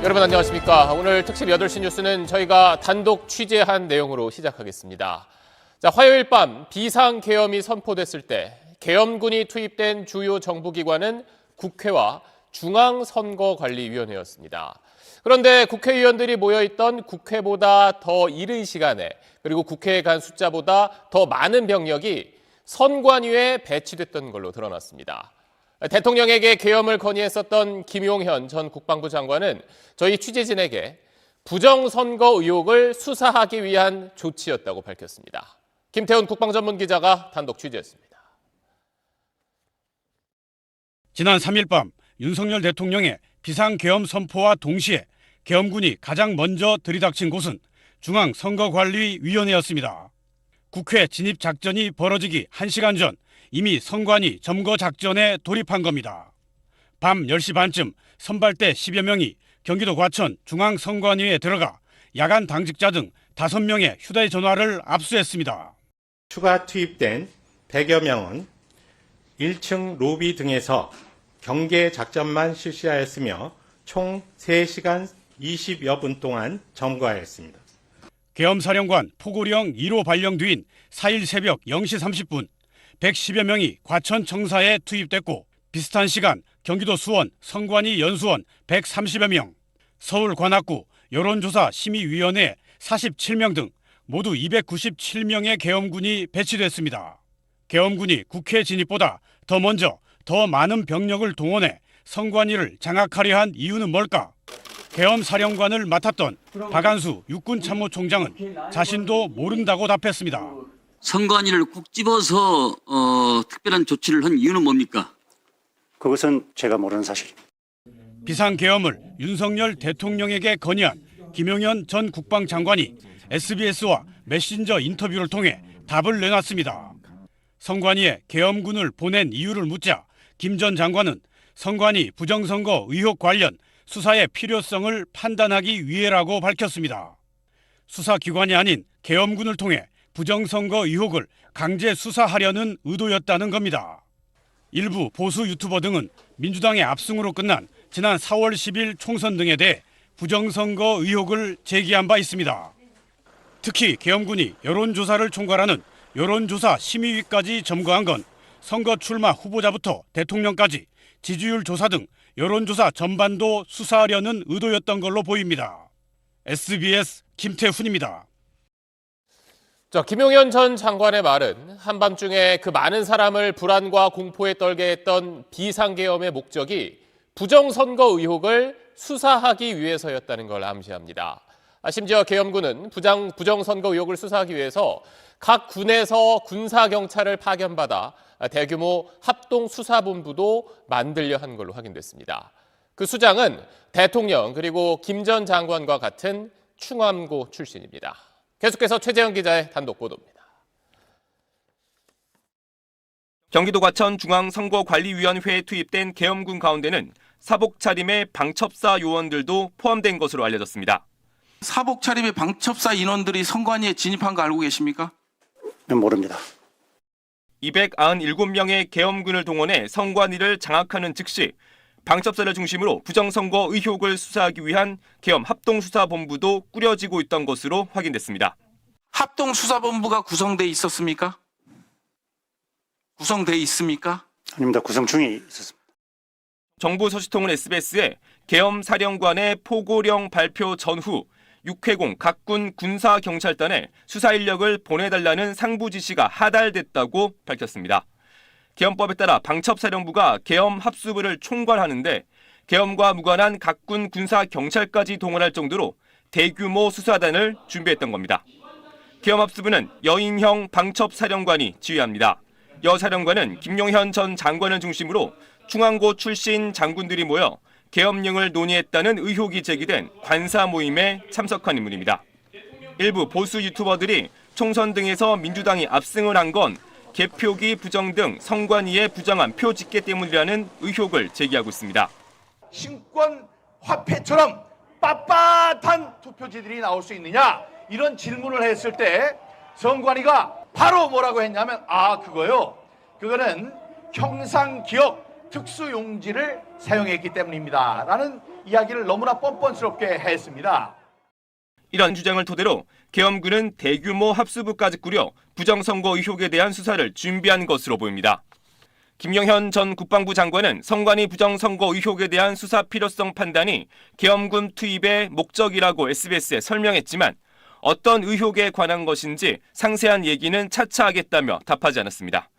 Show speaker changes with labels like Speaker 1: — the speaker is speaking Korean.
Speaker 1: 여러분 안녕하십니까. 오늘 특집 8시 뉴스는 저희가 단독 취재한 내용으로 시작하겠습니다. 자, 화요일 밤 비상계엄이 선포됐을 때 계엄군이 투입된 주요 정부기관은 국회와 중앙선거관리위원회였습니다. 그런데 국회의원들이 모여있던 국회보다 더 이른 시간에 그리고 국회에 간 숫자보다 더 많은 병력이 선관위에 배치됐던 걸로 드러났습니다. 대통령에게 계엄을 건의했었던 김용현 전 국방부 장관은 저희 취재진에게 부정선거 의혹을 수사하기 위한 조치였다고 밝혔습니다. 김태훈 국방전문기자가 단독 취재했습니다.
Speaker 2: 지난 3일 밤 윤석열 대통령의 비상계엄 선포와 동시에 계엄군이 가장 먼저 들이닥친 곳은 중앙선거관리위원회였습니다. 국회 진입작전이 벌어지기 1시간 전 이미 선관위 점거 작전에 돌입한 겁니다. 밤 10시 반쯤 선발대 10여 명이 경기도 과천 중앙선관위에 들어가 야간 당직자 등 5명의 휴대전화를 압수했습니다.
Speaker 3: 추가 투입된 100여 명은 1층 로비 등에서 경계 작전만 실시하였으며 총 3시간 20여 분 동안 점거하였습니다.
Speaker 2: 계엄사령관 포고령 1호 발령 뒤인 4일 새벽 0시 30분 110여 명이 과천 청사에 투입됐고 비슷한 시간 경기도 수원 선관위 연수원 130여 명, 서울 관악구 여론조사 심의위원회 47명 등 모두 297명의 계엄군이 배치됐습니다. 계엄군이 국회 진입보다 더 먼저 더 많은 병력을 동원해 선관위를 장악하려 한 이유는 뭘까? 계엄사령관을 맡았던 박안수 육군참모총장은 자신도 모른다고 답했습니다.
Speaker 4: 선관위를 꾹 집어서 특별한 조치를 한 이유는 뭡니까?
Speaker 5: 그것은 제가 모르는 사실입니다.
Speaker 2: 비상계엄을 윤석열 대통령에게 건의한 김용현 전 국방장관이 SBS와 메신저 인터뷰를 통해 답을 내놨습니다. 선관위에 계엄군을 보낸 이유를 묻자 김 전 장관은 선관위 부정선거 의혹 관련 수사의 필요성을 판단하기 위해라고 밝혔습니다. 수사기관이 아닌 계엄군을 통해 부정선거 의혹을 강제 수사하려는 의도였다는 겁니다. 일부 보수 유튜버 등은 민주당의 압승으로 끝난 지난 4월 10일 총선 등에 대해 부정선거 의혹을 제기한 바 있습니다. 특히 계엄군이 여론조사를 총괄하는 여론조사 심의위까지 점거한 건 선거 출마 후보자부터 대통령까지 지지율 조사 등 여론조사 전반도 수사하려는 의도였던 걸로 보입니다. SBS 김태훈입니다.
Speaker 1: 김용현 전 장관의 말은 한밤중에 그 많은 사람을 불안과 공포에 떨게 했던 비상계엄의 목적이 부정선거 의혹을 수사하기 위해서였다는 걸 암시합니다. 심지어 계엄군은 부정선거 의혹을 수사하기 위해서 각 군에서 군사경찰을 파견받아 대규모 합동수사본부도 만들려 한 걸로 확인됐습니다. 그 수장은 대통령 그리고 김 전 장관과 같은 충암고 출신입니다. 계속해서 최재형 기자의 단독 보도입니다.
Speaker 6: 경기도 과천 중앙선거관리위원회에 투입된 계엄군 가운데는 사복 차림의 방첩사 요원들도 포함된 것으로 알려졌습니다.
Speaker 7: 사복 차림의 방첩사 인원들이 선관위에 진입한 거 알고 계십니까?
Speaker 5: 모릅니다.
Speaker 6: 297명의 계엄군을 동원해 선관위를 장악하는 즉시 방첩사를 중심으로 부정선거 의혹을 수사하기 위한 계엄 합동수사본부도 꾸려지고 있던 것으로 확인됐습니다.
Speaker 7: 합동수사본부가 구성돼 있었습니까? 구성돼 있습니까?
Speaker 5: 아닙니다. 구성 중에 있었습니다.
Speaker 6: 정부 소식통은 SBS에 계엄 사령관의 포고령 발표 전후 6회공 각군 군사경찰단에 수사 인력을 보내달라는 상부 지시가 하달됐다고 밝혔습니다. 계엄법에 따라 방첩사령부가 계엄 합수부를 총괄하는데 계엄과 무관한 각군 군사경찰까지 동원할 정도로 대규모 수사단을 준비했던 겁니다. 계엄 합수부는 여인형 방첩사령관이 지휘합니다. 여 사령관은 김용현 전 장관을 중심으로 중앙고 출신 장군들이 모여 계엄령을 논의했다는 의혹이 제기된 관사 모임에 참석한 인물입니다. 일부 보수 유튜버들이 총선 등에서 민주당이 압승을 한 건 개표기 부정 등 선관위에 부정한 표 집계 때문이라는 의혹을 제기하고 있습니다.
Speaker 8: 신권 화폐처럼 빳빳한 투표지들이 나올 수 있느냐 이런 질문을 했을 때 선관위가 바로 뭐라고 했냐면 그거요. 그거는 형상기억 특수용지를 사용했기 때문입니다. 라는 이야기를 너무나 뻔뻔스럽게 했습니다.
Speaker 6: 이런 주장을 토대로 계엄군은 대규모 합수부까지 꾸려 부정선거 의혹에 대한 수사를 준비한 것으로 보입니다. 김영현 전 국방부 장관은 선관위 부정선거 의혹에 대한 수사 필요성 판단이 계엄군 투입의 목적이라고 SBS에 설명했지만 어떤 의혹에 관한 것인지 상세한 얘기는 차차 하겠다며 답하지 않았습니다.